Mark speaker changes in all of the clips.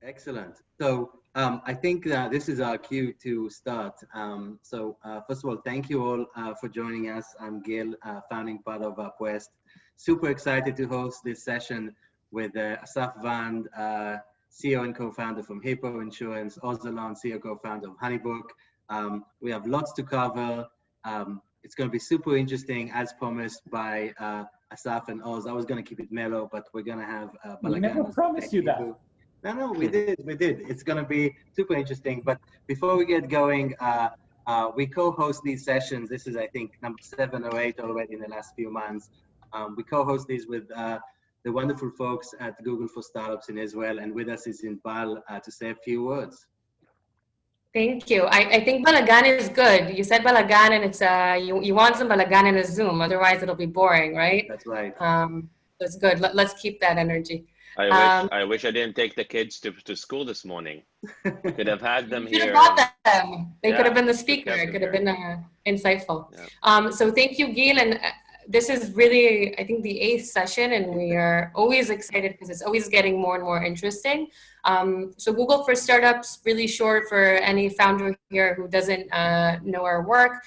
Speaker 1: Excellent. So I think this is our cue to start. First of all, thank you all for joining us. I'm Gil, founding part of UpWest. Super excited to host this session with Assaf Wand, CEO and co-founder from Hippo Insurance, Oz Alon, CEO co-founder of HoneyBook. We have lots to cover. It's going to be super interesting, as promised by Assaf and Oz. I was going to keep it mellow, but we're going to have
Speaker 2: We never promised you that.
Speaker 1: No, we did. It's going to be super interesting. But before we get going, we co-host these sessions. This is, I think, number 7 or 8 already in the last few months. We co-host these with the wonderful folks at Google for Startups in Israel. And with us is Inbal to say a few words.
Speaker 3: Thank you. I think balagan is good. You said balagan, and it's you want some balagan in a Zoom. Otherwise, it'll be boring, right?
Speaker 1: That's right.
Speaker 3: That's good. Let's keep that energy.
Speaker 4: I wish I didn't take the kids to school this morning. We could have had them here.
Speaker 3: You could have brought them. They could have been the speaker. It could have been insightful. Yeah. So thank you, Gil. And this is really, I think, the 8th session, and we are always excited because it's always getting more and more interesting. So Google for Startups, really short for any founder here who doesn't know our work.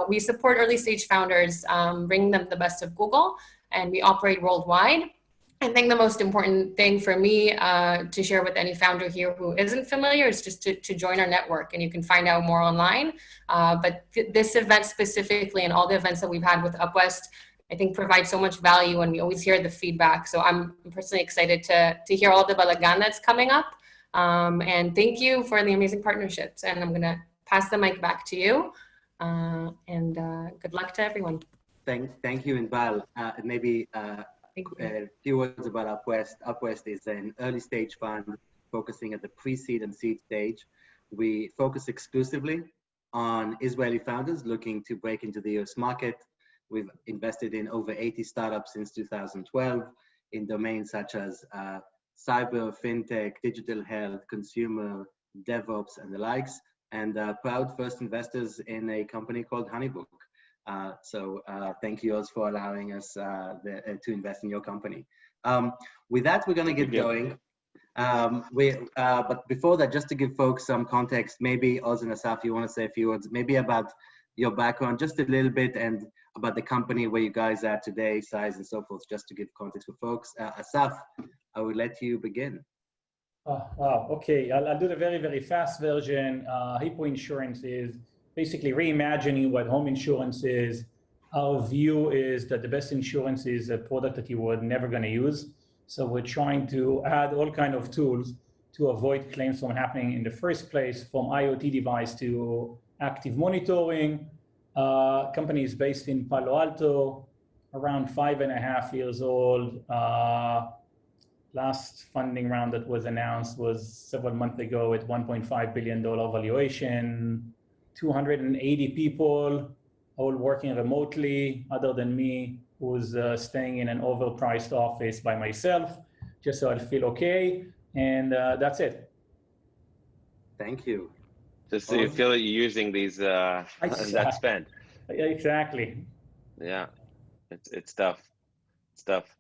Speaker 3: We support early stage founders, bring them the best of Google, and we operate worldwide. I think the most important thing for me to share with any founder here who isn't familiar is just to join our network, and you can find out more online. But this event specifically, and all the events that we've had with UpWest, I think provide so much value, and we always hear the feedback. So I'm personally excited to hear all the balagan that's coming up. And thank you for the amazing partnerships. And I'm going to pass the mic back to you. And good luck to everyone.
Speaker 1: Thank you, Inbal. Maybe a few words about UpWest. UpWest is an early stage fund focusing at the pre-seed and seed stage. We focus exclusively on Israeli founders looking to break into the US market. We've invested in over 80 startups since 2012 in domains such as cyber, fintech, digital health, consumer, DevOps, and the likes, and proud first investors in a company called HoneyBook. So thank you, Oz, for allowing us to invest in your company. With that, we're going to get going. But before that, just to give folks some context, maybe Oz and Assaf, you want to say a few words, maybe about your background, just a little bit, and about the company where you guys are today, size and so forth, just to give context for folks. Assaf, I will let you begin.
Speaker 2: Wow, okay. I'll do the very, very fast version. Hippo Insurance is basically reimagining what home insurance is. Our view is that the best insurance is a product that you were never going to use. So we're trying to add all kinds of tools to avoid claims from happening in the first place, from IoT device to active monitoring. Company is based in Palo Alto, around 5.5 years old. Last funding round that was announced was several months ago at $1.5 billion valuation. 280 people, all working remotely, other than me, who's staying in an overpriced office by myself, just so I'll feel okay. And that's it.
Speaker 1: Thank you.
Speaker 4: Just so you feel that you're using these that spend.
Speaker 2: Exactly.
Speaker 4: Yeah, it's tough. It's tough.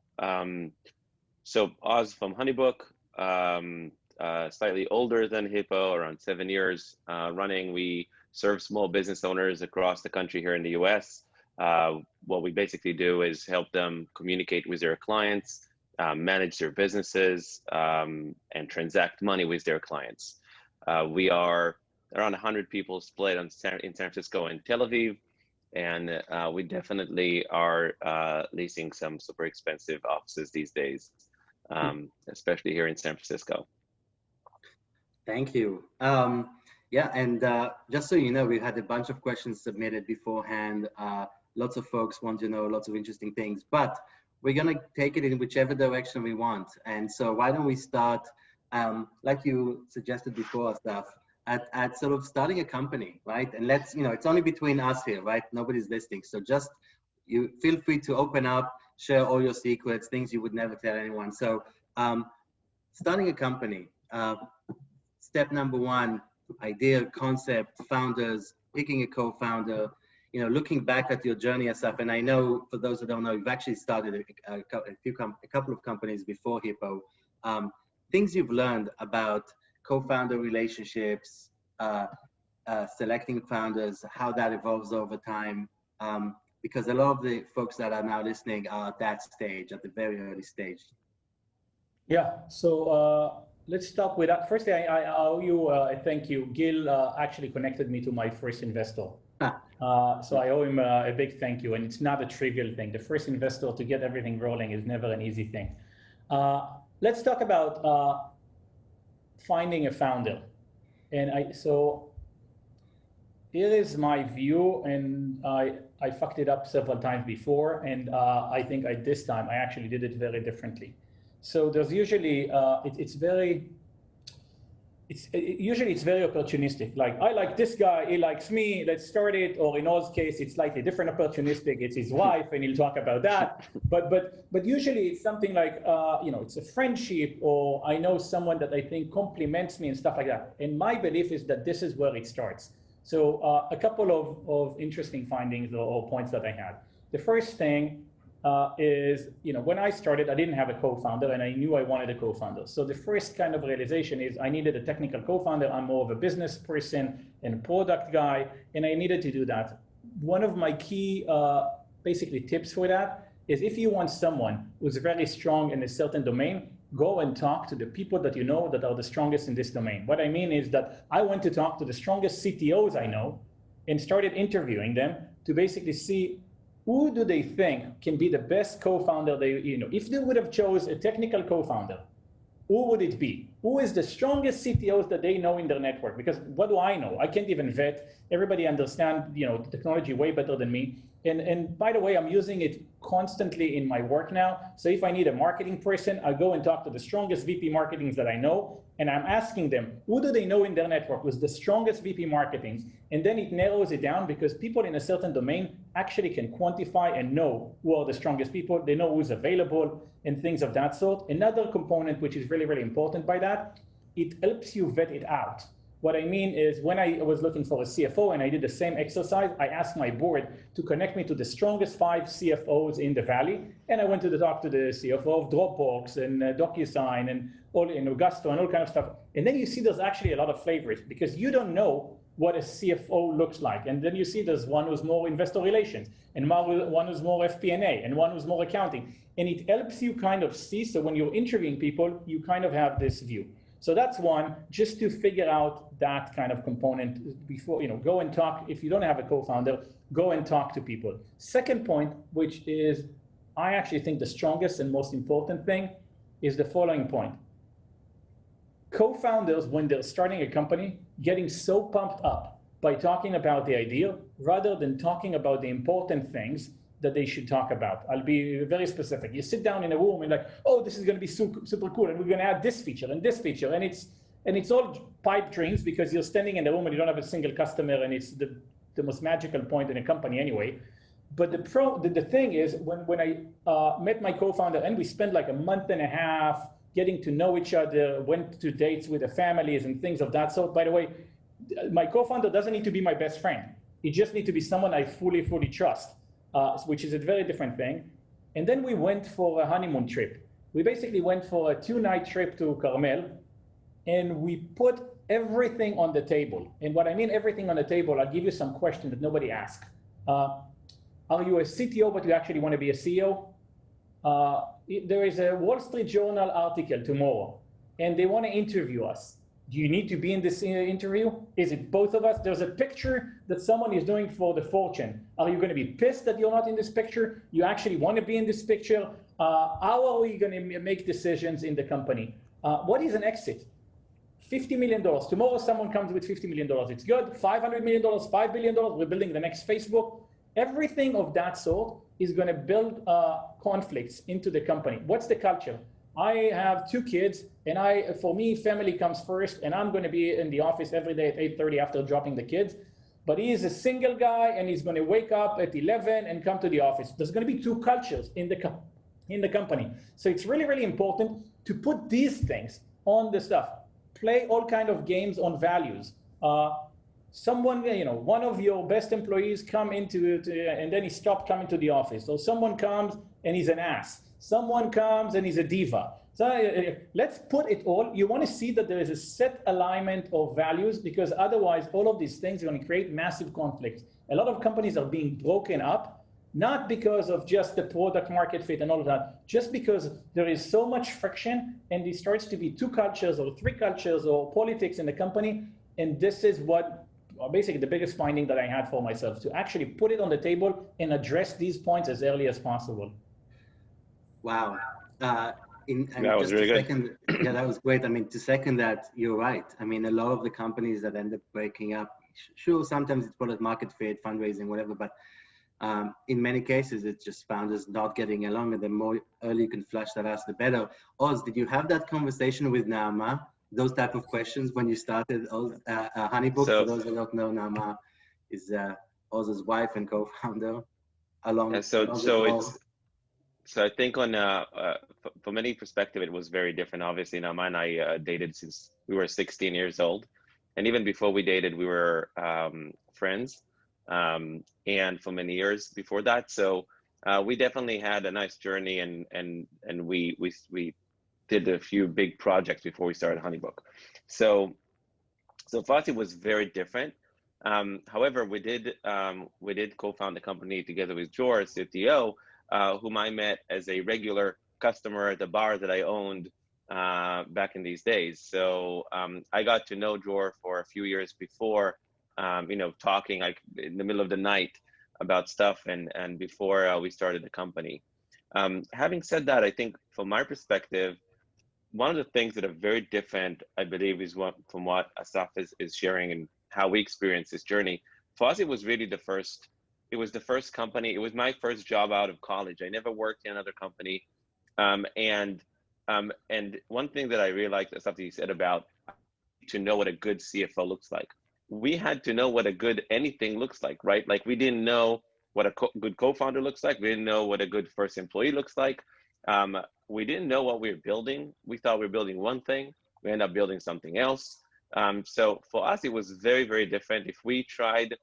Speaker 4: So Oz from HoneyBook, slightly older than Hippo, around 7 years running. We serve small business owners across the country here in the US. What we basically do is help them communicate with their clients, manage their businesses, and transact money with their clients. We are around 100 people split in San Francisco and Tel Aviv, and we definitely are leasing some super expensive offices these days, especially here in San Francisco.
Speaker 1: Thank you. Yeah, and just so you know, we've had a bunch of questions submitted beforehand. Lots of folks want to know lots of interesting things, but we're going to take it in whichever direction we want. And so why don't we start, like you suggested before, Assaf, at sort of starting a company, right? And let's, it's only between us here, right? Nobody's listening. So just you feel free to open up, share all your secrets, things you would never tell anyone. So starting a company, step number 1, idea, concept, founders, picking a co-founder, looking back at your journey, Assaf, and I know for those who don't know, you've actually started a couple of companies before Hippo. things you've learned about co-founder relationships, selecting founders, how that evolves over time. Because a lot of the folks that are now listening are at that stage, at the very early stage.
Speaker 2: Yeah, so let's start with that. Firstly, I owe you a thank you. Gil actually connected me to my first investor. So I owe him a big thank you, and it's not a trivial thing. The first investor to get everything rolling is never an easy thing. Let's talk about finding a founder. And so here is my view, and I fucked it up several times before, and I think this time I actually did it very differently. So there's usually, usually it's very opportunistic. Like, I like this guy, he likes me, let's start it. Or in Oz's case, it's slightly different opportunistic. It's his wife, and he'll talk about that. But usually it's something like, it's a friendship, or I know someone that I think compliments me and stuff like that. And my belief is that this is where it starts. So a couple of interesting findings or points that I had. The first thing is, when I started, I didn't have a co-founder, and I knew I wanted a co-founder. So the first kind of realization is I needed a technical co-founder. I'm more of a business person and a product guy, and I needed to do that. One of my key, basically, tips for that is if you want someone who's very strong in a certain domain, go and talk to the people that you know that are the strongest in this domain. What I mean is that I went to talk to the strongest CTOs I know and started interviewing them to basically see who do they think can be the best co-founder if they would have chose a technical co-founder, who would it be? Who is the strongest CTOs that they know in their network? Because what do I know? I can't even vet. Everybody understands, the technology way better than me. And by the way, I'm using it constantly in my work now. So if I need a marketing person, I go and talk to the strongest VP marketings that I know, and I'm asking them, who do they know in their network was the strongest VP marketings? And then it narrows it down because people in a certain domain actually can quantify and know who are the strongest people. They know who's available and things of that sort. Another component, which is really, really important by that, it helps you vet it out. What I mean is when I was looking for a CFO and I did the same exercise, I asked my board to connect me to the strongest 5 CFOs in the Valley. And I went to talk to the CFO of Dropbox and DocuSign and all in Augusto and all kind of stuff. And then you see there's actually a lot of flavors because you don't know what a CFO looks like. And then you see there's one who's more investor relations and one who's more FP&A and one who's more accounting. And it helps you kind of see. So when you're interviewing people, you kind of have this view. So that's one, just to figure out that kind of component before, go and talk. If you don't have a co-founder, go and talk to people. Second point, which is, I actually think the strongest and most important thing is the following point. Co-founders, when they're starting a company, getting so pumped up by talking about the idea rather than talking about the important things that they should talk about. I'll be very specific. You sit down in a room and like, oh, this is going to be super cool, and we're going to add this feature and this feature, and it's all pipe dreams because you're standing in a room and you don't have a single customer, and it's the most magical point in a company anyway. But the thing is, when I met my co-founder and we spent like a month and a half getting to know each other, went to dates with the families and things of that sort. By the way, my co-founder doesn't need to be my best friend. He just needs to be someone I fully trust. Which is a very different thing. And then we went for a honeymoon trip. We basically went for a 2-night trip to Carmel, and we put everything on the table. And what I mean everything on the table, I'll give you some questions that nobody asked. Are you a CTO, but you actually want to be a CEO? There is a Wall Street Journal article tomorrow, and they want to interview us. Do you need to be in this interview? Is it both of us? There's a picture that someone is doing for the Fortune. Are you going to be pissed that you're not in this picture? You actually want to be in this picture? How are we going to make decisions in the company? What is an exit? $50 million. Tomorrow someone comes with $50 million. It's good. $500 million, $5 billion. We're building the next Facebook. Everything of that sort is going to build conflicts into the company. What's the culture? I have 2 kids, and for me, family comes first, and I'm going to be in the office every day at 8:30 after dropping the kids. But he is a single guy, and he's going to wake up at 11 and come to the office. There's going to be 2 cultures in the company. So it's really, really important to put these things on the stuff. Play all kind of games on values. Someone, one of your best employees come and then he stopped coming to the office. So someone comes and he's an ass. Someone comes and he's a diva. So let's put it all. You want to see that there is a set alignment of values, because otherwise all of these things are going to create massive conflicts. A lot of companies are being broken up, not because of just the product market fit and all of that, just because there is so much friction and it starts to be 2 cultures or 3 cultures or politics in the company. And this is what basically the biggest finding that I had for myself, to actually put it on the table and address these points as early as possible.
Speaker 1: Wow.
Speaker 4: That was really good.
Speaker 1: Yeah, that was great. I mean, to second that, you're right. I mean, a lot of the companies that end up breaking up, sure, sometimes it's product market fit, fundraising, whatever, but in many cases, it's just founders not getting along, and the more early you can flush that out, the better. Oz, did you have that conversation with Naama, those type of questions when you started HoneyBook? For those that don't know, Naama is Oz's wife and co-founder.
Speaker 4: So I think on from any perspective, it was very different. Obviously, Naama and I dated since we were 16 years old, and even before we dated, we were friends, and for many years before that. So we definitely had a nice journey, and we did a few big projects before we started HoneyBook. So for us, it was very different. However, we did co-found the company together with George, CTO, whom I met as a regular customer at the bar that I owned back in these days. So I got to know Jor for a few years before, talking like in the middle of the night about stuff, and before we started the company. Having said that, I think from my perspective, one of the things that are very different, I believe, is from what Assaf is sharing and how we experienced this journey. For us, it was really the first company. It was my first job out of college. I never worked in another company. And one thing that I really liked, Assaf, that you said about to know what a good CFO looks like. We had to know what a good anything looks like, right? Like we didn't know what a good co-founder looks like. We didn't know what a good first employee looks like. We didn't know what we were building. We thought we were building one thing. We ended up building something else. So for us, it was very, very different. If we tried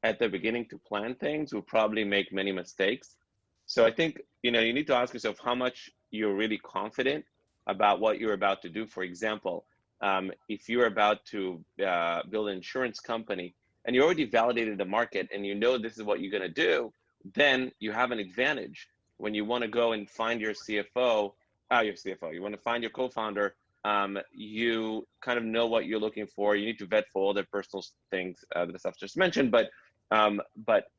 Speaker 4: at the beginning to plan things, we'll probably make many mistakes. So I think, you need to ask yourself how much you're really confident about what you're about to do. For example, if you're about to build an insurance company and you already validated the market and this is what you're going to do, then you have an advantage. When you want to go and find your CFO, you want to find your co-founder, you kind of know what you're looking for. You need to vet for all the personal things that Assaf just mentioned, but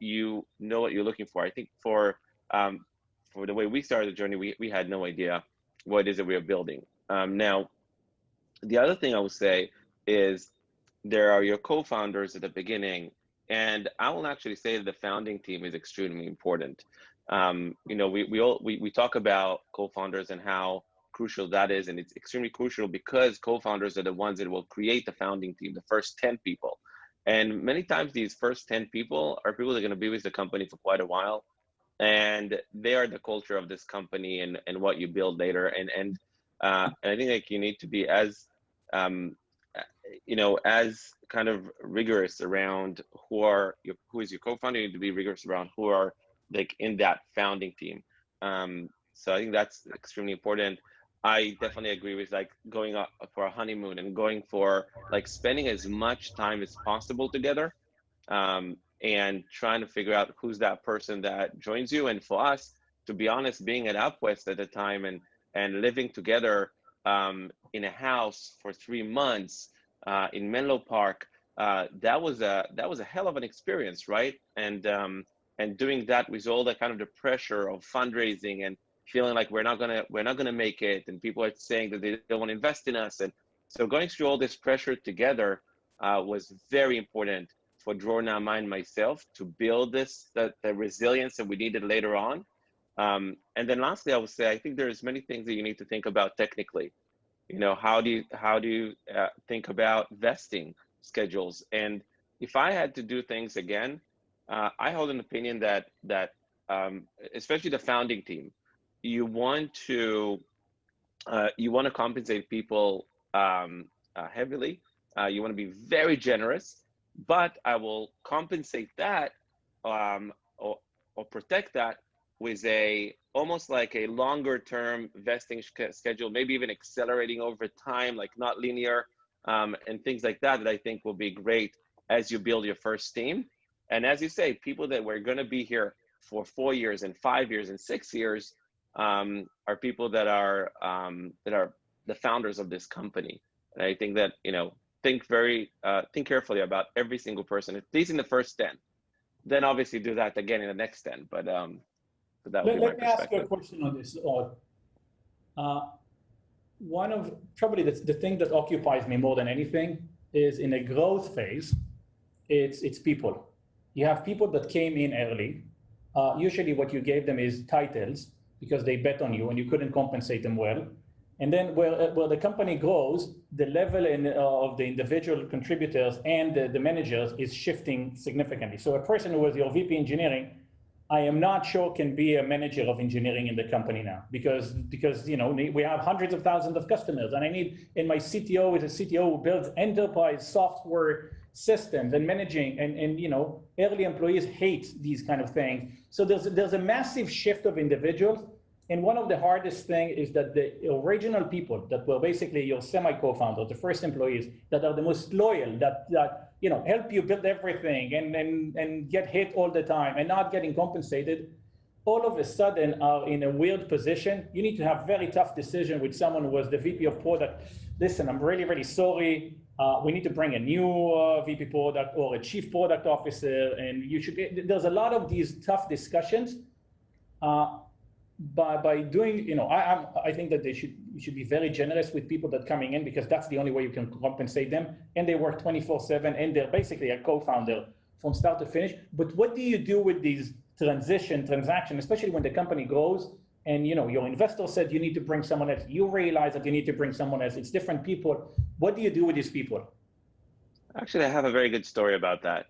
Speaker 4: you know what you're looking for. I think for the way we started the journey, we had no idea what it is that we were building. Now, the other thing I would say is there are your co-founders at the beginning, and I will actually say that the founding team is extremely important. We talk about co-founders and how crucial that is, and it's extremely crucial because co-founders are the ones that will create the founding team, the first 10 people. And many times these first 10 people are people that are going to be with the company for quite a while, and they are the culture of this company and what you build later. And I think like you need to be as as kind of rigorous around who is your co-founder. You need to be rigorous around who are like in that founding team. So I think that's extremely important. I definitely agree with like going up for a honeymoon and going for like spending as much time as possible together, and trying to figure out who's that person that joins you. And for us, to be honest, being at UpWest at the time and living together in a house for 3 months in Menlo Park, that was a hell of an experience, right? And doing that with all the kind of the pressure of fundraising and feeling like we're not gonna make it, and people are saying that they don't want to invest in us, and so going through all this pressure together was very important for Dror, Naama, and myself to build the resilience that we needed later on. And then lastly, I would say I think there's many things that you need to think about technically. How do you think about vesting schedules? And if I had to do things again, I hold an opinion that especially the founding team, you want to compensate people heavily. You want to be very generous, but I will compensate that or protect that with almost like a longer term vesting schedule, maybe even accelerating over time, like not linear, and things like that, that I think will be great as you build your first team. And as you say, people that were going to be here for 4 years and 5 years and 6 years are people that are the founders of this company. And I think that, think carefully about every single person, at least in the first 10. Then obviously do that again in the next 10. But that would be my
Speaker 2: Let me ask you a
Speaker 4: perspective.
Speaker 2: question on this, Oz. One of probably the thing that occupies me more than anything is in a growth phase, it's people. You have people that came in early. Usually what you gave them is titles because they bet on you and you couldn't compensate them well. And then where the company grows, the level of the individual contributors and the managers is shifting significantly. So a person who was your VP engineering, I am not sure can be a manager of engineering in the company now because we have hundreds of thousands of customers, and and my CTO is a CTO who builds enterprise software systems and managing, and early employees hate these kind of things. So there's a massive shift of individuals. And one of the hardest things is that the original people that were basically your semi-co-founders, the first employees that are the most loyal, that help you build everything and get hit all the time and not getting compensated, all of a sudden are in a weird position. You need to have very tough decision with someone who was the VP of product. Listen, I'm really, really sorry. We need to bring a new VP product or a chief product officer, and there's a lot of these tough discussions. By doing, I think that you should be very generous with people that coming in, because that's the only way you can compensate them. And they work 24/7, and they're basically a co-founder from start to finish. But what do you do with these transactions, especially when the company grows and your investor said you need to bring someone else, you realize that you need to bring someone else, it's different people. What do you do with these people?
Speaker 4: Actually, I have a very good story about that.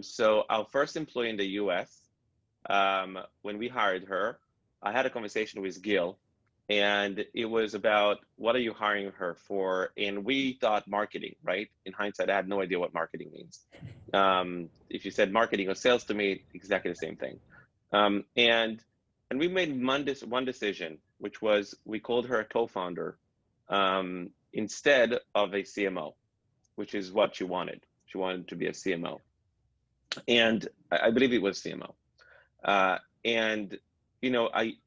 Speaker 4: So our first employee in the US, when we hired her, I had a conversation with Gil, and it was about, what are you hiring her for? And we thought marketing, right? In hindsight, I had no idea what marketing means. If you said marketing or sales to me, exactly the same thing. And we made one decision, which was we called her a co-founder instead of a CMO, which is what she wanted. She wanted to be a CMO. And I believe it was CMO.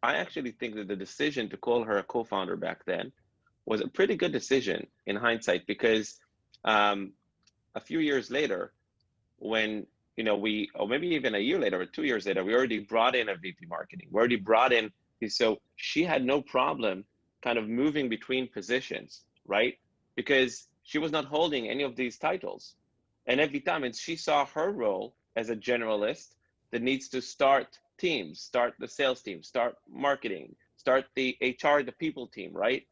Speaker 4: I actually think that the decision to call her a co-founder back then was a pretty good decision in hindsight, because a few years later, when or maybe even a year later or 2 years later, we already brought in a VP marketing. We already brought in, so she had no problem kind of moving between positions, right? Because she was not holding any of these titles. And every time, and she saw her role as a generalist that needs to start teams, start the sales team, start marketing, start the HR, the people team, right?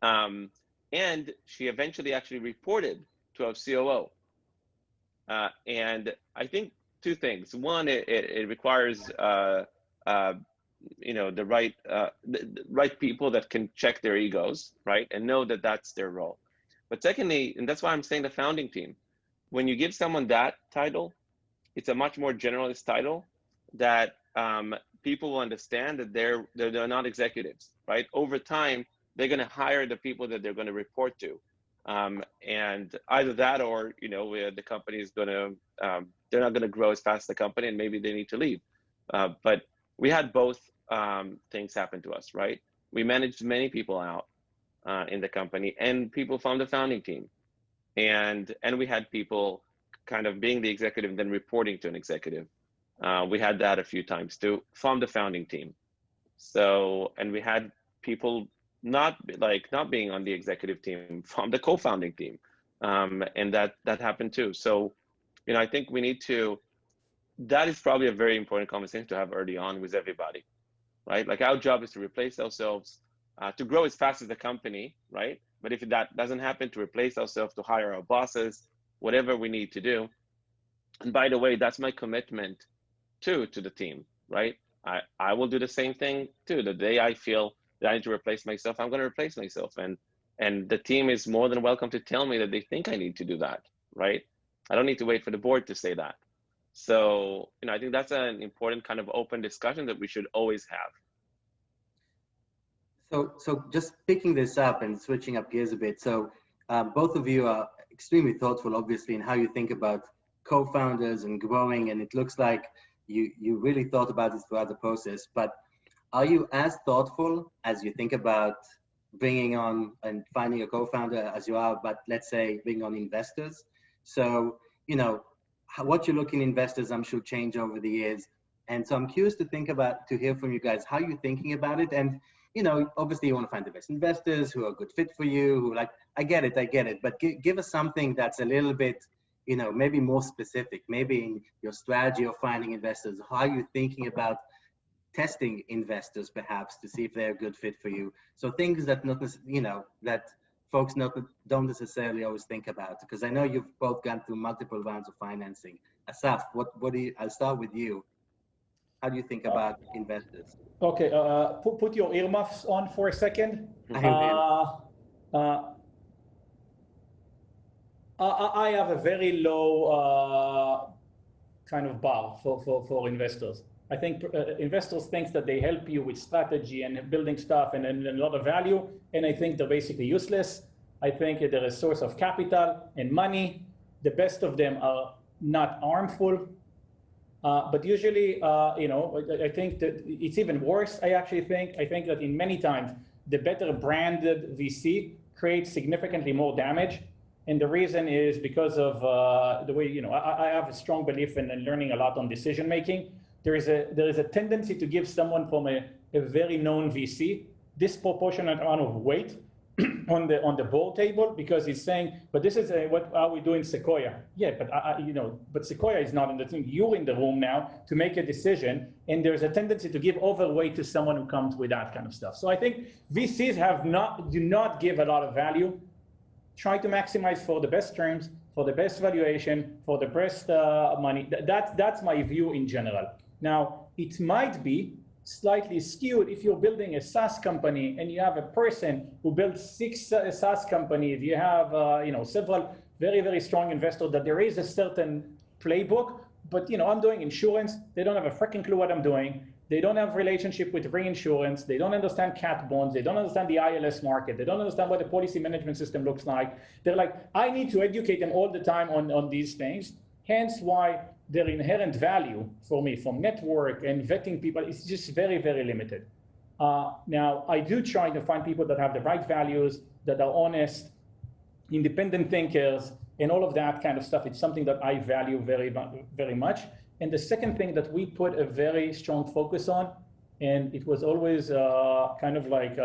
Speaker 4: And she eventually actually reported to our COO. And I think two things. One, it requires the right people that can check their egos, right, and know that that's their role. But secondly, and that's why I'm saying the founding team, when you give someone that title, it's a much more generalist title that people will understand that they're not executives, right? Over time, they're going to hire the people that they're going to report to, and either that, or the company is going to they're not going to grow as fast as the company, and maybe they need to leave. But we had both things happen to us, right? We managed many people out in the company, and people from the founding team, and we had people kind of being the executive and then reporting to an executive. We had that a few times too from the founding team. So, and we had people not being on the executive team from the co-founding team, and that happened too. So, I think we need to. That is probably a very important conversation to have early on with everybody, right? Like, our job is to replace ourselves, to grow as fast as the company, right? But if that doesn't happen, to replace ourselves, to hire our bosses, whatever we need to do. And by the way, that's my commitment to the team, right? I will do the same thing too. The day I feel that I need to replace myself, I'm going to replace myself. And the team is more than welcome to tell me that they think I need to do that, right? I don't need to wait for the board to say that. So, I think that's an important kind of open discussion that we should always have.
Speaker 1: So just picking this up and switching up gears a bit. So both of you are extremely thoughtful, obviously, in how you think about co-founders and growing. And it looks like you really thought about this throughout the process. But are you as thoughtful as you think about bringing on and finding a co-founder as you are, but let's say bringing on investors? So, what you look in investors, I'm sure, change over the years. And so I'm curious to hear from you guys how you're thinking about it. And, obviously you want to find the best investors who are a good fit for you, who I get it. But give us something that's a little bit, maybe more specific, maybe in your strategy of finding investors. How are you thinking about testing investors perhaps to see if they're a good fit for you? So things that that folks don't necessarily always think about, because I know you've both gone through multiple rounds of financing. Assaf, I'll start with you. How do you think about investors?
Speaker 2: Okay, put your earmuffs on for a second. I have a very low kind of bar for investors. I think investors think that they help you with strategy and building stuff and a lot of value, and I think they're basically useless. I think they're a source of capital and money. The best of them are not harmful, but usually, I think that it's even worse. I think that in many times, the better branded VC creates significantly more damage. And the reason is because of the way, I have a strong belief in learning a lot on decision making. There is a tendency to give someone from a very known VC disproportionate amount of weight on the board table, because he's saying, but this is what are we doing Sequoia? Yeah, but but Sequoia is not in the thing. You're in the room now to make a decision, and there's a tendency to give overweight to someone who comes with that kind of stuff. So I think VCs do not give a lot of value. Try to maximize for the best terms, for the best valuation, for the best money. That's my view in general. Now, it might be slightly skewed if you're building a SaaS company and you have a person who built 6 SaaS companies. You have several very, very strong investors, that there is a certain playbook. But I'm doing insurance. They don't have a freaking clue what I'm doing. They don't have relationship with reinsurance. They don't understand cat bonds. They don't understand the ILS market. They don't understand what the policy management system looks like. They're like, I need to educate them all the time on these things. Hence why their inherent value for me from network and vetting people is just very, very limited. Now, I do try to find people that have the right values, that are honest, independent thinkers, and all of that kind of stuff. It's something that I value very, very much. And the second thing that we put a very strong focus on, and it was always kind of like,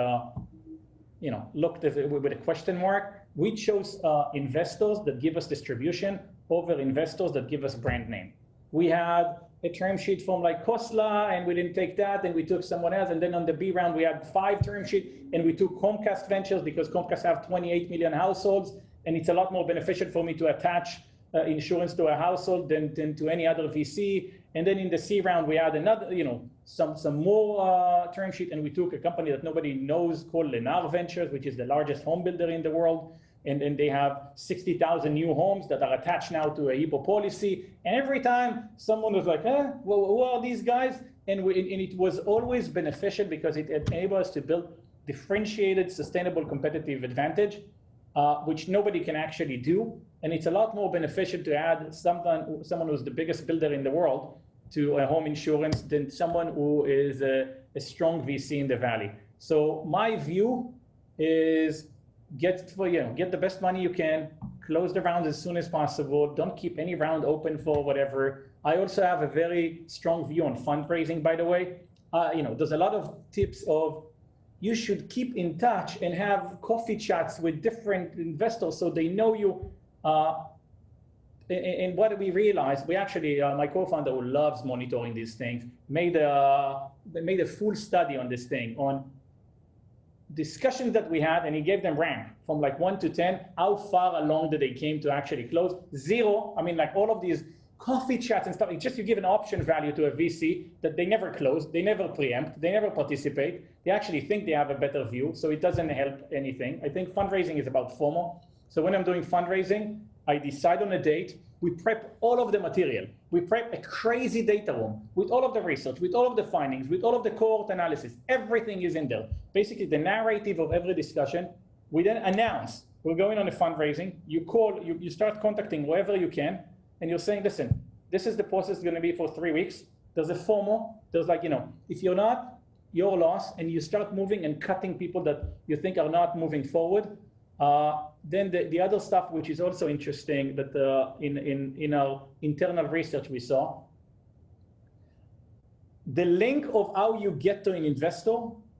Speaker 2: looked at with a question mark, we chose investors that give us distribution over investors that give us brand name. We had a term sheet from like Khosla, and we didn't take that, and we took someone else. And then on the B round, we had 5 term sheets, and we took Comcast Ventures because Comcast have 28 million households, and it's a lot more beneficial for me to attach insurance to a household than to any other VC. And then in the C round, we had another, some more term sheet, and we took a company that nobody knows called Lennar Ventures, which is the largest home builder in the world. And they have 60,000 new homes that are attached now to a Hippo policy. And every time someone was like, well, who are these guys? And it was always beneficial because it enabled us to build differentiated, sustainable competitive advantage, which nobody can actually do. And it's a lot more beneficial to add someone who's the biggest builder in the world to a home insurance than someone who is a strong VC in the Valley. So my view is get the best money you can, close the rounds as soon as possible. Don't keep any round open for whatever. I also have a very strong view on fundraising, by the way. There's a lot of tips of you should keep in touch and have coffee chats with different investors so they know you. And what we realized, we actually, my co-founder who loves monitoring these things, made a full study on this thing, on discussions that we had, and he gave them rank from like 1 to 10. How far along did they came to actually close? 0. I mean, like all of these coffee chats and stuff, it's just you give an option value to a VC that they never close, they never preempt, they never participate. They actually think they have a better view, so it doesn't help anything. I think fundraising is about FOMO. So when I'm doing fundraising, I decide on a date. We prep all of the material. We prep a crazy data room with all of the research, with all of the findings, with all of the cohort analysis. Everything is in there. Basically, the narrative of every discussion. We then announce we're going on a fundraising. You call, you start contacting wherever you can, and you're saying, listen, this is the process going to be for 3 weeks. There's a FOMO. There's like, if you're not, your loss, and you start moving and cutting people that you think are not moving forward. Then the other stuff, which is also interesting, that in our internal research we saw, the link of how you get to an investor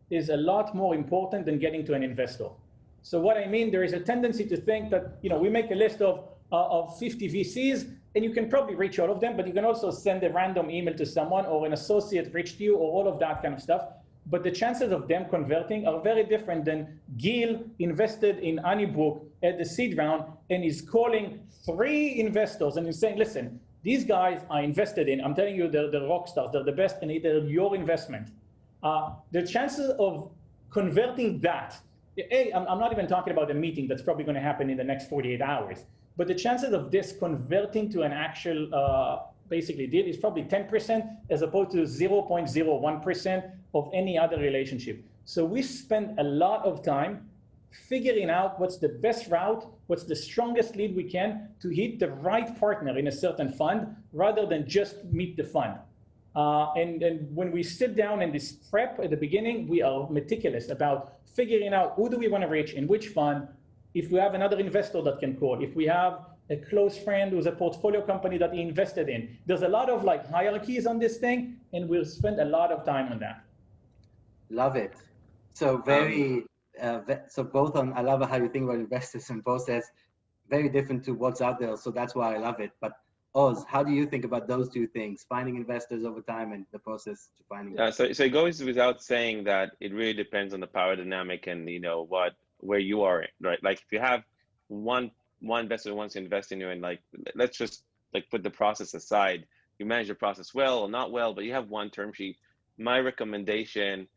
Speaker 2: is a lot more important than getting to an investor. So what I mean, there is a tendency to think that we make a list of 50 VCs, and you can probably reach all of them, but you can also send a random email to someone, or an associate reach to you, or all of that kind of stuff. But the chances of them converting are very different than Gil invested in HoneyBook at the seed round and is calling 3 investors and he's saying, listen, these guys I invested in, I'm telling you, they're the rock stars, they're the best, and they're your investment. The chances of converting that, I'm not even talking about a meeting that's probably going to happen in the next 48 hours, but the chances of this converting to an actual basically deal is probably 10% as opposed to 0.01% of any other relationship. So we spend a lot of time figuring out what's the best route, what's the strongest lead we can to hit the right partner in a certain fund, rather than just meet the fund. And when we sit down in this prep at the beginning, we are meticulous about figuring out who do we want to reach in which fund, if we have another investor that can call, if we have a close friend who's a portfolio company that he invested in. There's a lot of hierarchies on this thing, and we'll spend a lot of time on that.
Speaker 1: Love it. So so both on, I love how you think about investors and process, very different to what's out there. So that's why I love it. But Oz, how do you think about those two things, finding investors over time and the process to finding them?
Speaker 4: So it goes without saying that it really depends on the power dynamic and where you are, right? Like if you have one investor who wants to invest in you, and let's just put the process aside, you manage the process well or not well, but you have one term sheet. My recommendation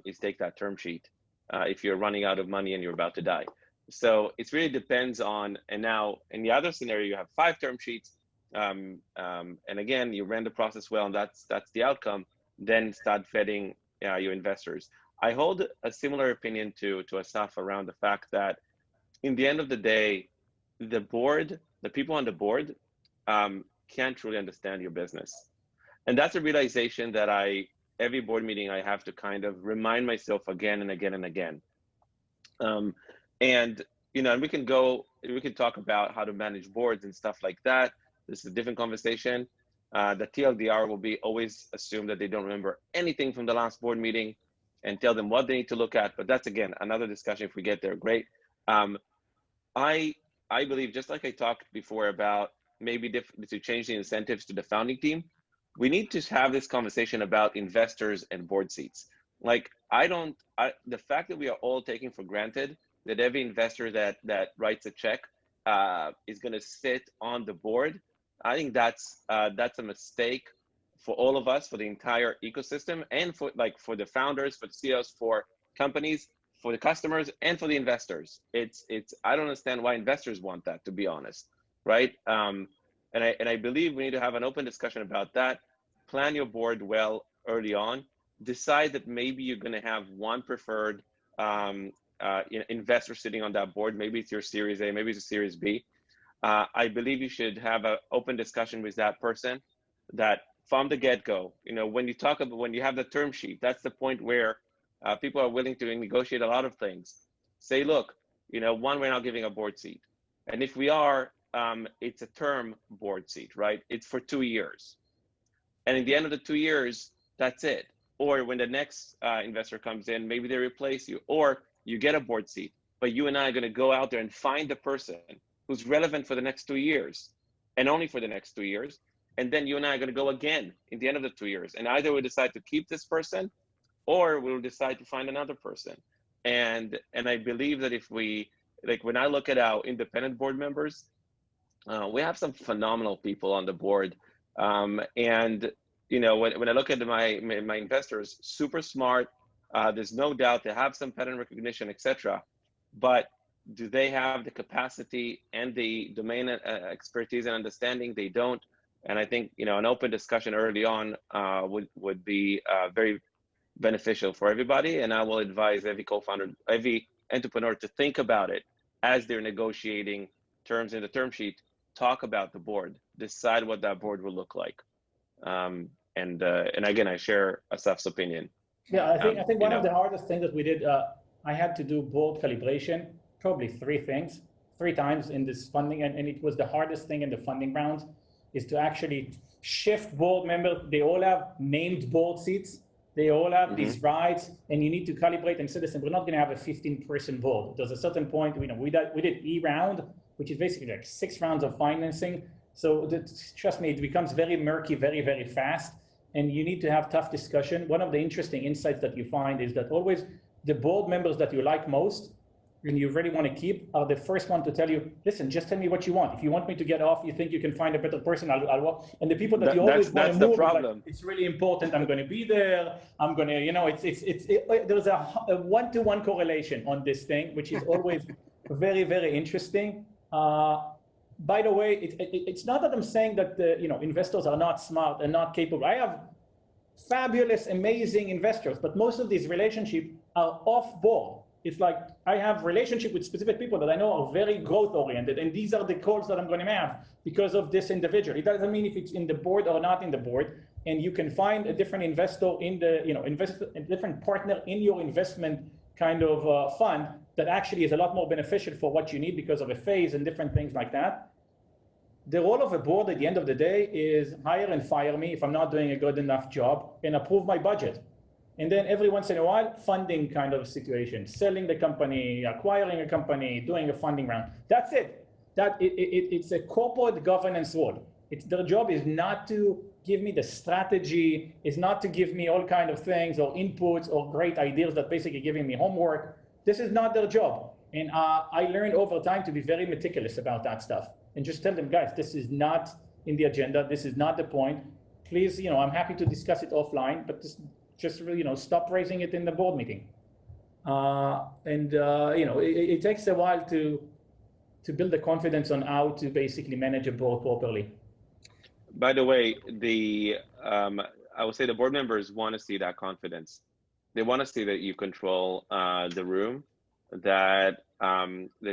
Speaker 4: is take that term sheet if you're running out of money and you're about to die. So it really depends on, and now in the other scenario, you have 5 term sheets, and again, you ran the process well, and that's the outcome. Then start vetting your investors. I hold a similar opinion to Assaf around the fact that in the end of the day, the people on the board can't truly understand your business. And that's a realization that every board meeting I have to kind of remind myself again and again and again. And we can talk about how to manage boards and stuff like that. This is a different conversation. The TLDR will be always assume that they don't remember anything from the last board meeting and tell them what they need to look at. But that's, again, another discussion. If we get there, great. I believe, just like I talked before about maybe to change the incentives to the founding team, we need to have this conversation about investors and board seats. The fact that we are all taking for granted that every investor that writes a check is going to sit on the board, I think that's a mistake for all of us, for the entire ecosystem, and for the founders, for the CEOs, for companies, for the customers, and for the investors. I don't understand why investors want that, to be honest, right? And I believe we need to have an open discussion about that. Plan your board well early on. Decide that maybe you're going to have one preferred investor sitting on that board. Maybe it's your Series A, maybe it's a Series B. I believe you should have an open discussion with that person. That from the get-go, when you have the term sheet, that's the point where people are willing to negotiate a lot of things. Say, look, one, we're not giving a board seat, and if we are, it's a term board seat, right? It's for 2 years. And at the end of the 2 years, that's it. Or when the next investor comes in, maybe they replace you, or you get a board seat, but you and I are going to go out there and find the person who's relevant for the next 2 years, and only for the next 2 years. And then you and I are going to go again in the end of the 2 years. And either we decide to keep this person, or we'll decide to find another person. And I believe that if we, when I look at our independent board members, we have some phenomenal people on the board. And when I look at my investors, super smart. There's no doubt they have some pattern recognition, etc. But do they have the capacity and the domain expertise and understanding? They don't. And I think, you know, an open discussion early on would be very beneficial for everybody. And I will advise every co-founder, every entrepreneur to think about it as they're negotiating terms in the term sheet. Talk about the board, decide what that board will look like. And again, I share Assaf's opinion.
Speaker 2: Yeah, I think one of the hardest things that we did, I had to do board calibration, probably three times in this funding, and it was the hardest thing in the funding round, is to actually shift board members. They all have named board seats. They all have these rights, and you need to calibrate and say, listen, we're not going to have a 15-person board. There's a certain point, you know, we did E round, which is basically like 6 rounds of financing. So trust me, it becomes very murky, very, very fast. And you need to have tough discussion. One of the interesting insights that you find is that always the board members that you like most and you really want to keep are the first one to tell you, listen, just tell me what you want. If you want me to get off, you think you can find a better person, I'll walk. And the people that you always want to move, like, it's really important, I'm going to be there, I'm going to, you know, there's a one-to-one correlation on this thing, which is always very, very interesting. By the way, it's not that I'm saying that you know, investors are not smart and not capable. I have fabulous, amazing investors, but most of these relationships are off board. It's like I have relationship with specific people that I know are very growth oriented, and these are the calls that I'm going to have because of this individual. It doesn't mean if it's in the board or not in the board, and you can find a different investor in the, you know, a different partner in your investment kind of fund that actually is a lot more beneficial for what you need because of a phase and different things like that. The role of a board at the end of the day is hire and fire me if I'm not doing a good enough job and approve my budget. And then every once in a while, funding kind of situation, selling the company, acquiring a company, doing a funding round. That's it. It's a corporate governance role. Their job is not to give me the strategy, is not to give me all kind of things or inputs or great ideas that basically giving me homework. This is not their job. And I learned over time to be very meticulous about that stuff and just tell them, guys, this is not in the agenda. This is not the point. Please, you know, I'm happy to discuss it offline, but just really, you know, stop raising it in the board meeting. You know, it takes a while to build the confidence on how to basically manage a board properly.
Speaker 4: By the way, I would say the board members want to see that confidence. They want to see that you control the room, that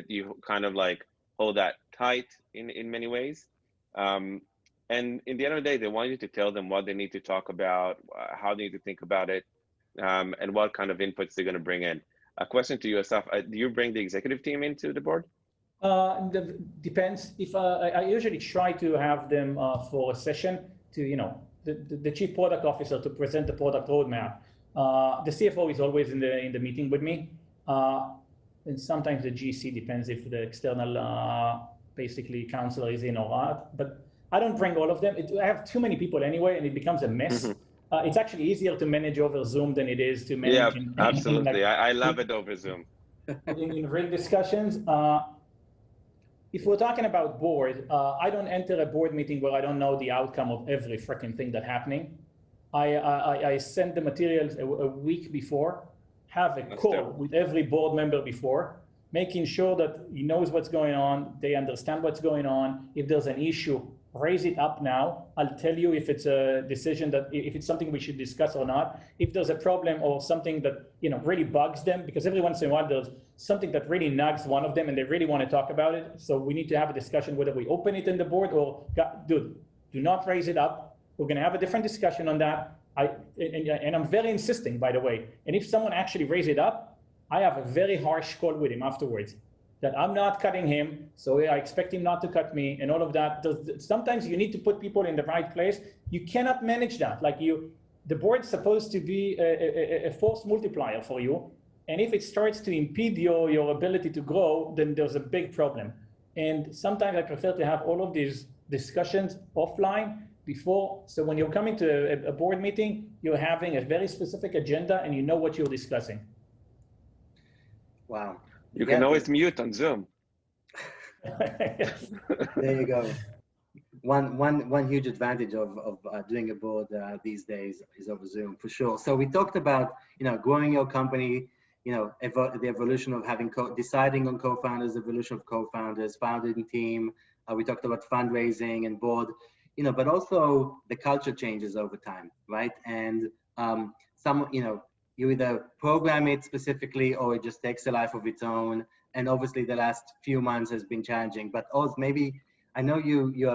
Speaker 4: you kind of like hold that tight in many ways. And in the end of the day, they want you to tell them what they need to talk about, how they need to think about it, and what kind of inputs they're going to bring in. A question to you, Assaf, do you bring the executive team into the board?
Speaker 2: Depends. If I usually try to have them for a session to, you know, the chief product officer to present the product roadmap. The CFO is always in the meeting with me. And sometimes the GC, depends if the external basically counselor is in or not. But I don't bring all of them. I have too many people anyway, and it becomes a mess. It's actually easier to manage over Zoom than it is to manage.
Speaker 4: Yeah, absolutely. I love it over Zoom.
Speaker 2: In real discussions. If we're talking about board, I don't enter a board meeting where I don't know the outcome of every freaking thing that's happening. I send the materials a week before, have a call with every board member before, making sure that he knows what's going on, they understand what's going on. If there's an issue, raise it up now. I'll tell you if it's a decision that, if it's something we should discuss or not. If there's a problem or something that, you know, really bugs them, because every once in a while there's something that really nags one of them and they really want to talk about it. So we need to have a discussion whether we open it in the board or, dude, do not raise it up. We're going to have a different discussion on that. And I'm very insisting, by the way. And if someone actually raises it up, I have a very harsh call with him afterwards. That I'm not cutting him, so I expect him not to cut me, and all of that. Sometimes you need to put people in the right place. You cannot manage that. Like the board's supposed to be a force multiplier for you, and if it starts to impede your ability to grow, then there's a big problem. And sometimes I prefer to have all of these discussions offline before, so when you're coming to a board meeting, you're having a very specific agenda and you know what you're discussing.
Speaker 1: Wow.
Speaker 4: You can always mute on Zoom.
Speaker 1: There you go. One huge advantage of doing a board these days is over Zoom, for sure. So we talked about, you know, growing your company, the evolution of having deciding on co-founders, evolution of co-founders, founding team. We talked about fundraising and board, but also the culture changes over time, right? And you either program it specifically or it just takes a life of its own. And obviously the last few months has been challenging, but Oz, maybe, I know you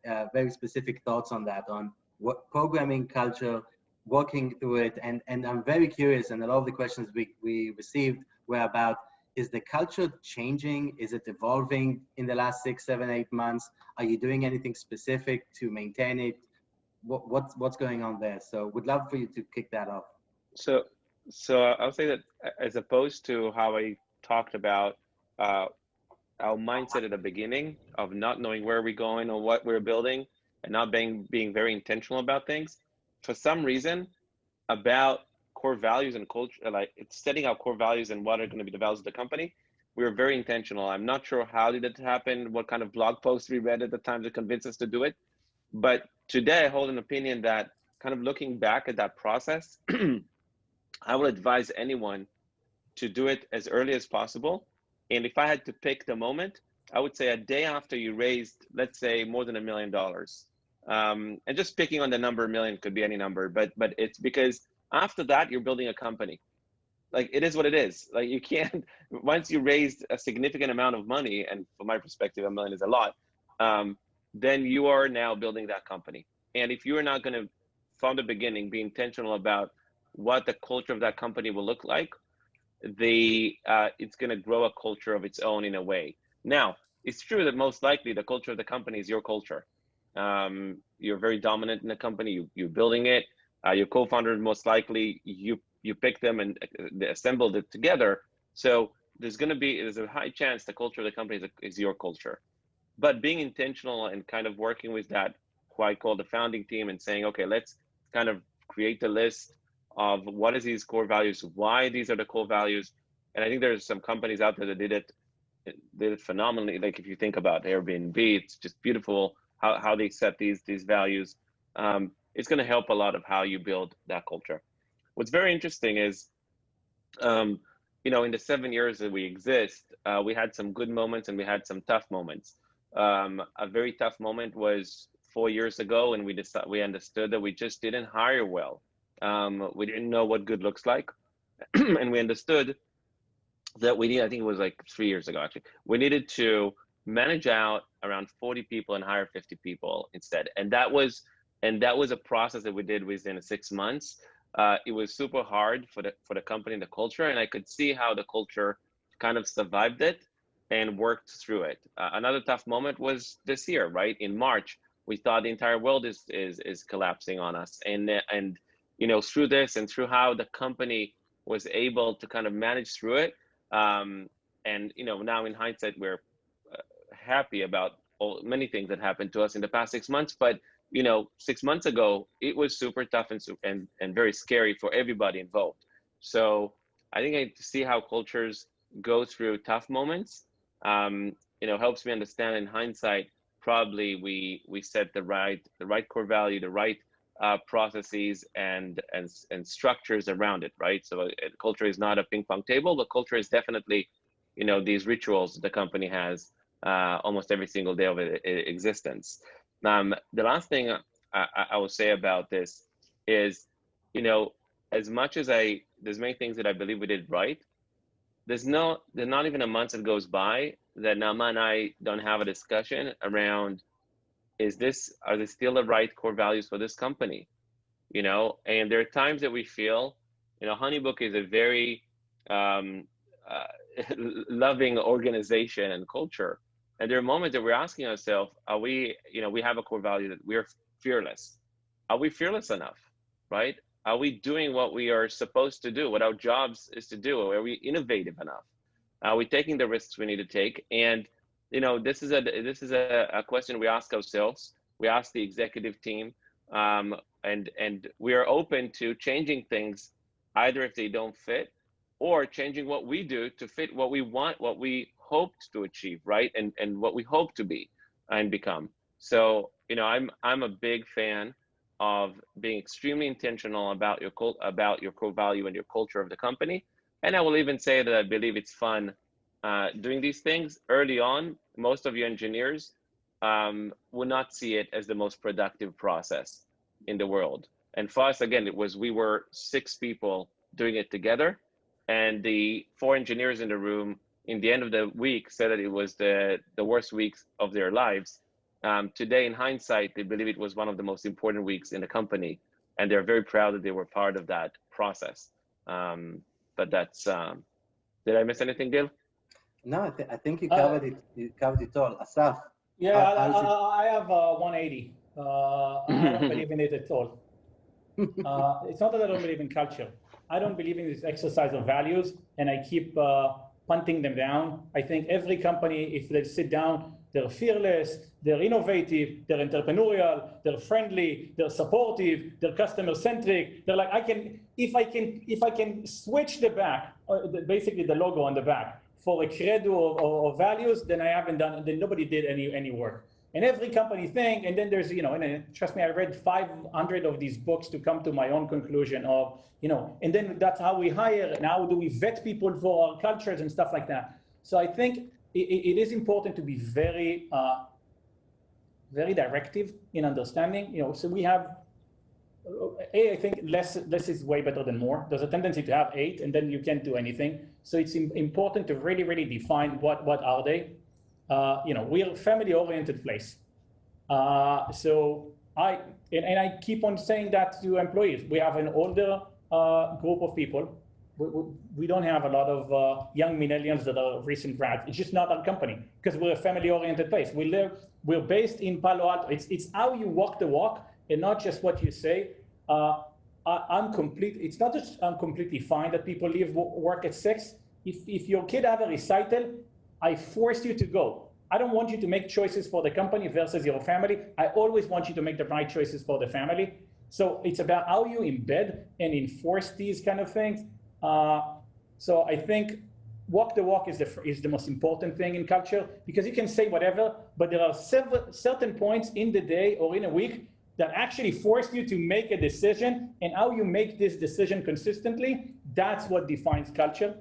Speaker 1: have very specific thoughts on that, on what programming culture, working through it. And I'm very curious, and a lot of the questions we received were about, is the culture changing? Is it evolving in the last 6, 7, 8 months? Are you doing anything specific to maintain it? What's going on there? So would love for you to kick that off.
Speaker 4: So I'll say that as opposed to how I talked about our mindset at the beginning of not knowing where we're going or what we're building and not being very intentional about things, for some reason, about core values and culture, like it's setting out core values and what are going to be the values of the company, we were very intentional. I'm not sure how did it happen, what kind of blog posts we read at the time to convince us to do it. But today I hold an opinion that, kind of looking back at that process, I will advise anyone to do it as early as possible. And if I had to pick the moment, I would say a day after you raised, let's say, more than $1 million. And just picking on the number million, could be any number, but it's because after that, you're building a company. Like, it is what it is. Like, you can't, once you raised a significant amount of money, and from my perspective, $1 million is a lot, then you are now building that company. And if you are not going to, from the beginning, be intentional about what the culture of that company will look like, it's going to grow a culture of its own in a way. Now, it's true that most likely the culture of the company is your culture. You're very dominant in the company. You're building it. Your co-founder, most likely, you pick them and they assembled it together. So there's a high chance the culture of the company is your culture. But being intentional and kind of working with that, who I call the founding team, and saying, okay, let's kind of create a list of what is these core values, why these are the core values. And I think there's some companies out there that did it phenomenally. Like, if you think about Airbnb, it's just beautiful how they set these values. It's going to help a lot of how you build that culture. What's very interesting is, in the 7 years that we exist, we had some good moments and we had some tough moments. A very tough moment was 4 years ago, and we understood that we just didn't hire well. We didn't know what good looks like, and we understood that I think it was like 3 years ago actually, we needed to manage out around 40 people and hire 50 people instead. And that was a process that we did within 6 months. It was super hard for the company and the culture, and I could see how the culture kind of survived it and worked through it. Another tough moment was this year, right? In March, we thought the entire world is collapsing on us, and through this and through how the company was able to kind of manage through it. And now in hindsight, we're happy about many things that happened to us in the past 6 months. But 6 months ago, it was super tough and very scary for everybody involved. So I think I see how cultures go through tough moments. Helps me understand in hindsight. Probably we set the right core value, the right processes and structures around it, right? So culture is not a ping pong table, but culture is definitely, these rituals the company has almost every single day of existence. The last thing I will say about this is, as much as there's many things that I believe we did right, there's not even a month that goes by that Naama and I don't have a discussion around, are they still the right core values for this company? And there are times that we feel, HoneyBook is a very loving organization and culture. And there are moments that we're asking ourselves, are we have a core value that we're fearless. Are we fearless enough, right? Are we doing what we are supposed to do, what our jobs is to do? Are we innovative enough? Are we taking the risks we need to take? And this is a question we ask ourselves. We ask the executive team, and we are open to changing things, either if they don't fit, or changing what we do to fit what we want, what we hoped to achieve, right? And what we hope to be and become. So I'm a big fan of being extremely intentional about your core value and your culture of the company, And I will even say that I believe it's fun doing these things early on. Most of your engineers will not see it as the most productive process in the world. And for us, again, we were 6 people doing it together, and the 4 engineers in the room in the end of the week said that it was the worst weeks of their lives. Today, in hindsight, they believe it was one of the most important weeks in the company, and they're very proud that they were part of that process. But that's, did I miss anything, Gil?
Speaker 1: No, I think you covered it. You covered it all. Assaf.
Speaker 2: Yeah, I have 180. I don't believe in it at all. It's not that I don't believe in culture. I don't believe in this exercise of values, and I keep punting them down. I think every company, if they sit down, they're fearless, they're innovative, they're entrepreneurial, they're friendly, they're supportive, they're customer-centric. They're like, if I can switch the back, basically the logo on the back, for a credo or values, then I haven't done, then nobody did any work. And every company thing, and then there's, and trust me, I read 500 of these books to come to my own conclusion of, and then that's how we hire, and how do we vet people for our cultures and stuff like that. So I think it is important to be very, very directive in understanding, so we have, I think less is way better than more. There's a tendency to have 8 and then you can't do anything. So it's important to really, really define what are they. We are a family-oriented place. So I keep on saying that to employees. We have an older group of people. We don't have a lot of young millennials that are recent grads. It's just not our company because we're a family-oriented place. We're based in Palo Alto. It's how you walk the walk and not just what you say. It's not just I'm completely fine that people leave work at 6. If your kid have a recital, I force you to go. I don't want you to make choices for the company versus your family. I always want you to make the right choices for the family. So it's about how you embed and enforce these kind of things. So I think walk the walk is the most important thing in culture, because you can say whatever, but there are certain points in the day or in a week that actually force you to make a decision, and how you make this decision consistently, that's what defines culture.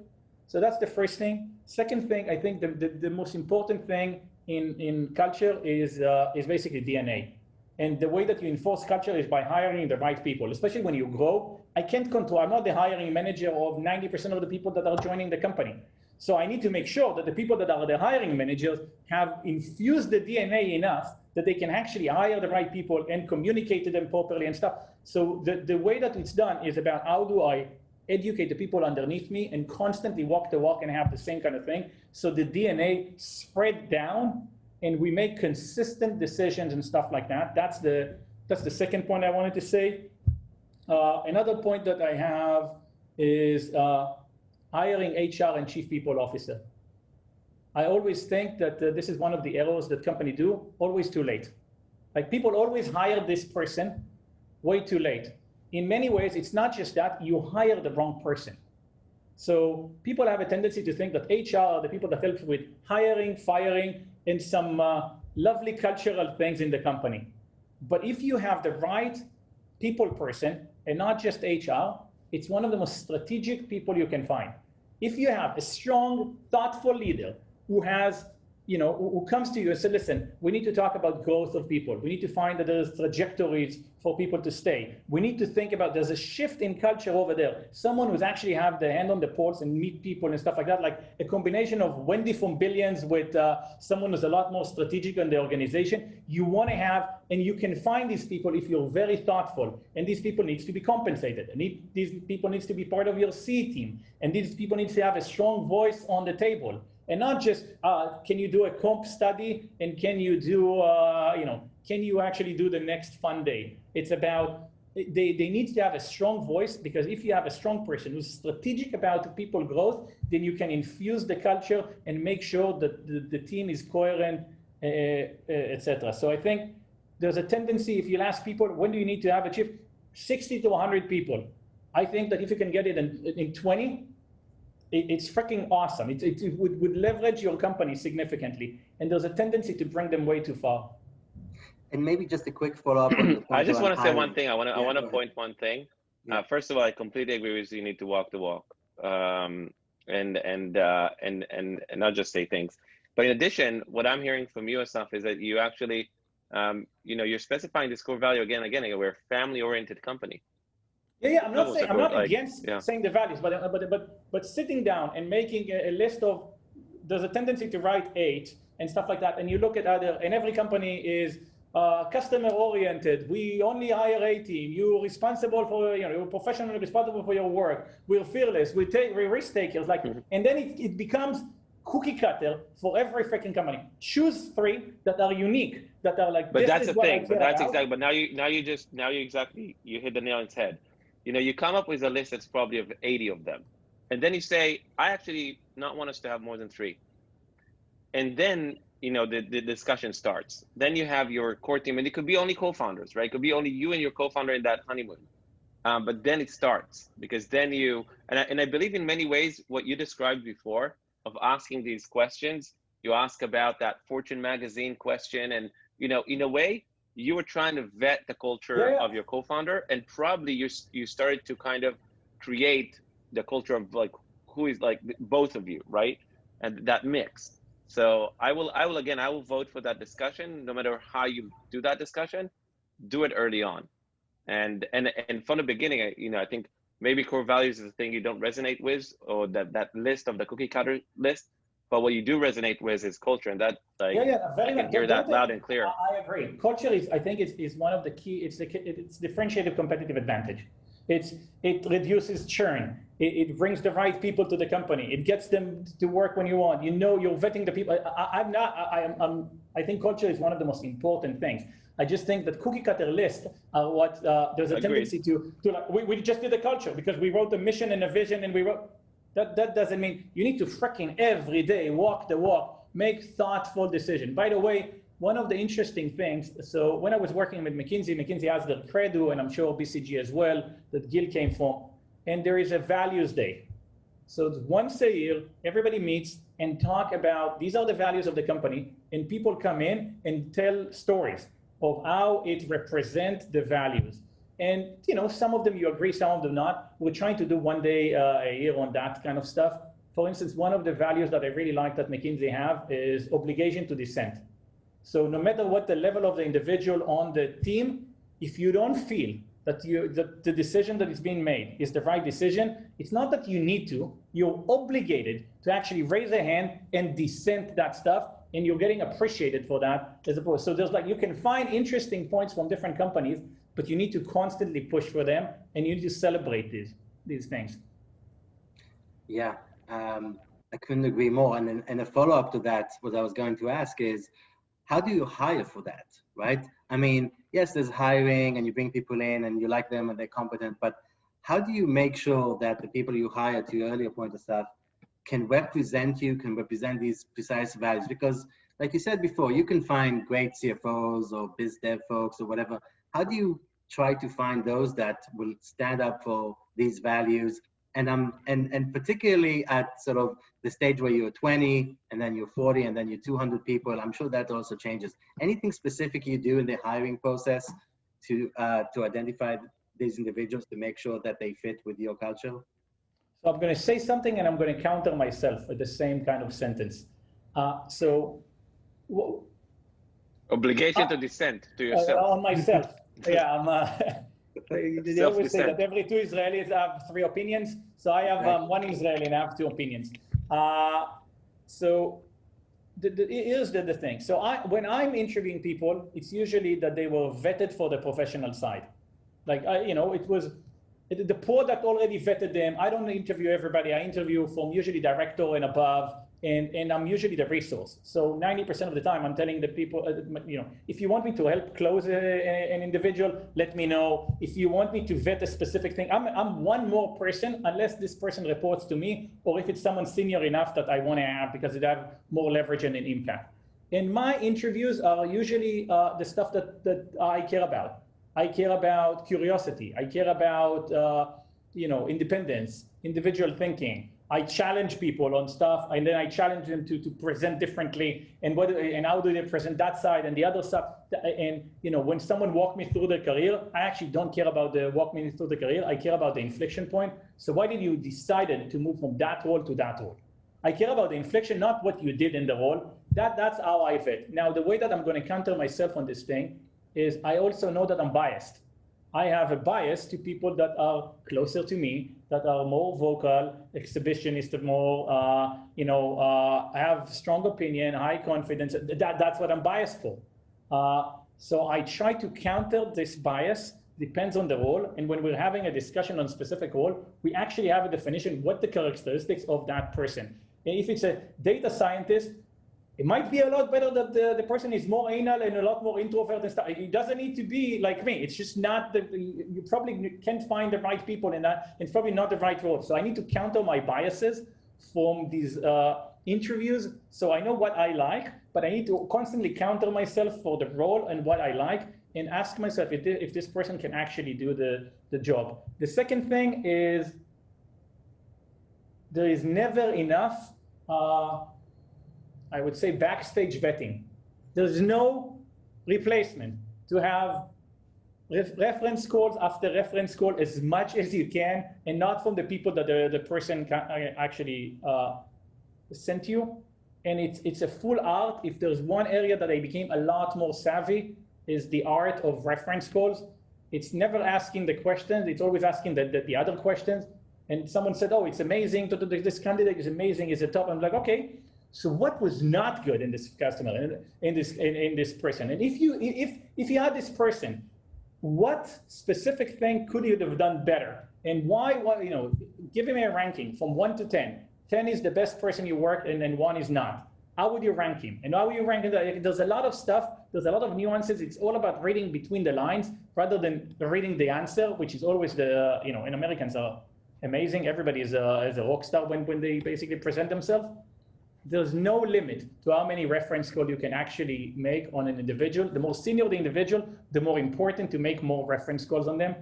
Speaker 2: So that's the first thing. Second thing, I think the most important thing in culture is basically DNA. And the way that you enforce culture is by hiring the right people, especially when you grow. I'm not the hiring manager of 90% of the people that are joining the company. So I need to make sure that the people that are the hiring managers have infused the DNA enough that they can actually hire the right people and communicate to them properly and stuff. So the way that it's done is about how do I educate the people underneath me and constantly walk the walk and have the same kind of thing. So the DNA spread down and we make consistent decisions and stuff like that. That's the second point I wanted to say. Another point that I have is hiring HR and chief people officer. I always think that this is one of the errors that companies do, always too late. Like people always hire this person way too late. In many ways, it's not just that, you hire the wrong person. So people have a tendency to think that HR are the people that help with hiring, firing, and some lovely cultural things in the company. But if you have the right people person and not just HR, it's one of the most strategic people you can find. If you have a strong, thoughtful leader who has, who comes to you and says, listen, we need to talk about growth of people. We need to find that there's trajectories for people to stay. We need to think about, there's a shift in culture over there. Someone who's actually have the hand on the pulse and meet people and stuff like that, like a combination of Wendy from Billions with someone who's a lot more strategic in the organization. You want to have, and you can find these people if you're very thoughtful, and these people needs to be compensated. And these people needs to be part of your C team. And these people need to have a strong voice on the table. And not just, can you do a comp study and can you do, can you actually do the next fund day? It's about, they need to have a strong voice, because if you have a strong person who's strategic about people growth, then you can infuse the culture and make sure that the team is coherent, etc. So I think there's a tendency, if you'll ask people, when do you need to have a chief? 60 to 100 people. I think that if you can get it in 20, it's freaking awesome. It would leverage your company significantly. And there's a tendency to bring them way too far.
Speaker 1: And maybe just a quick follow-up on the point.
Speaker 4: I want to say one thing. I want to point one thing. Yeah. First of all, I completely agree with you. You need to walk the walk. and not just say things. But in addition, what I'm hearing from you, Assaf, is that you actually, you're specifying this core value again and again. We're a family-oriented company.
Speaker 2: Yeah, I'm not against saying the values, but sitting down and making a list of, there's a tendency to write 8 and stuff like that, and you look at and every company is customer oriented. We only hire A team. You're responsible for, you're professionally responsible for your work. We're fearless. We're risk takers. And then it becomes cookie cutter for every freaking company. Choose 3 that are unique, that are like.
Speaker 4: But that's the thing. But that's exactly. But now you hit the nail on its head. You come up with a list that's probably of 80 of them, and then you say, I actually not want us to have more than 3, and then the discussion starts. Then you have your core team, and it could be only co-founders, right? It could be only you and your co-founder in that honeymoon. But then it starts, because then and I believe in many ways what you described before of asking these questions. You ask about that Fortune magazine question, and in a way, you were trying to vet the culture of your co-founder, and probably you started to kind of create the culture of who is both of you, right? And that mix. So I will vote for that discussion. No matter how you do that discussion, do it early on, and from the beginning. I think maybe core values is the thing you don't resonate with, or that list of the cookie cutter list. But what you do resonate with is culture, and that I can hear that loud and clear.
Speaker 2: I agree. Culture I think is one of the key. It's differentiated competitive advantage. It reduces churn. It brings the right people to the company. It gets them to work when you want. You're vetting the people. I think culture is one of the most important things. I just think that cookie cutter lists are what there's a tendency to we just did a culture because we wrote a mission and a vision and we wrote. That doesn't mean you need to freaking every day walk the walk, make thoughtful decision. By the way, one of the interesting things, so when I was working with McKinsey has their credo, and I'm sure BCG as well, that Gil came from, and there is a values day. So once a year, everybody meets and talk about, these are the values of the company, and people come in and tell stories of how it represents the values. And some of them you agree, some of them not. We're trying to do one day a year on that kind of stuff. For instance, one of the values that I really like that McKinsey have is obligation to dissent. So no matter what the level of the individual on the team, if you don't feel that the decision that is being made is the right decision, it's not that you need to, you're obligated to actually raise a hand and dissent that stuff, and you're getting appreciated for that as opposed. So there's you can find interesting points from different companies, but you need to constantly push for them, and you need to celebrate these things.
Speaker 1: Yeah, I couldn't agree more. And a follow-up to that, what I was going to ask is, how do you hire for that, right? I mean, yes, there's hiring and you bring people in and you like them and they're competent, but how do you make sure that the people you hire, to your earlier point of stuff, can represent these precise values? Because like you said before, you can find great CFOs or biz dev folks or whatever. How do you try to find those that will stand up for these values? And particularly at sort of the stage where you're 20 and then you're 40 and then you're 200 people, I'm sure that also changes. Anything specific you do in the hiring process to identify these individuals to make sure that they fit with your culture?
Speaker 2: So I'm going to say something and I'm going to counter myself with the same kind of sentence.
Speaker 4: Obligation to dissent to yourself.
Speaker 2: On myself. Yeah, they always say that every 2 Israelis have 3 opinions. So I have 1 Israeli and I have 2 opinions. So here's the thing. So when I'm interviewing people, it's usually that they were vetted for the professional side. It was the product already vetted them. I don't interview everybody. I interview from usually director and above. And I'm usually the resource. So 90% of the time, I'm telling the people, if you want me to help close an individual, let me know. If you want me to vet a specific thing, I'm one more person, unless this person reports to me, or if it's someone senior enough that I want to have because it have more leverage and an impact. And my interviews are usually the stuff that I care about. I care about curiosity. I care about independence, individual thinking. I challenge people on stuff, and then I challenge them to present differently, and how do they present that side and the other side. And when someone walk me through their career, I actually don't care about the walk me through the career. I care about the inflection point. So why did you decide to move from that role to that role? I care about the inflection, not what you did in the role. That's how I vet. Now, the way that I'm going to counter myself on this thing is I also know that I'm biased. I have a bias to people that are closer to me, that are more vocal, exhibitionist, more, have strong opinion, high confidence. That's what I'm biased for. So I try to counter this bias, depends on the role. And when we're having a discussion on specific role, we actually have a definition, what the characteristics of that person. And if it's a data scientist, it might be a lot better that the person is more anal and a lot more introvert and stuff. It doesn't need to be like me. It's just not you probably can't find the right people in that. It's probably not the right role. So I need to counter my biases from these interviews. So I know what I like, but I need to constantly counter myself for the role and what I like, and ask myself if this person can actually do the job. The second thing is there is never enough I would say backstage vetting. There's no replacement to have reference calls after reference call as much as you can, and not from the people that the person actually sent you. And it's a full art. If there's one area that I became a lot more savvy, is the art of reference calls. It's never asking the questions. It's always asking the other questions. And someone said, oh, it's amazing. This candidate is amazing. Is a top. I'm like, okay. So what was not good in this customer, in this person? And if you had this person, what specific thing could you have done better? And why, give him a ranking from 1 to 10. 10 is the best person you worked, and then 1 is not. How would you rank him? And how would you rank him? There's a lot of stuff. There's a lot of nuances. It's all about reading between the lines rather than reading the answer, which is always and Americans are amazing. Everybody is a rock star when they basically present themselves. There's no limit to how many reference calls you can actually make on an individual. The more senior the individual, the more important to make more reference calls on them.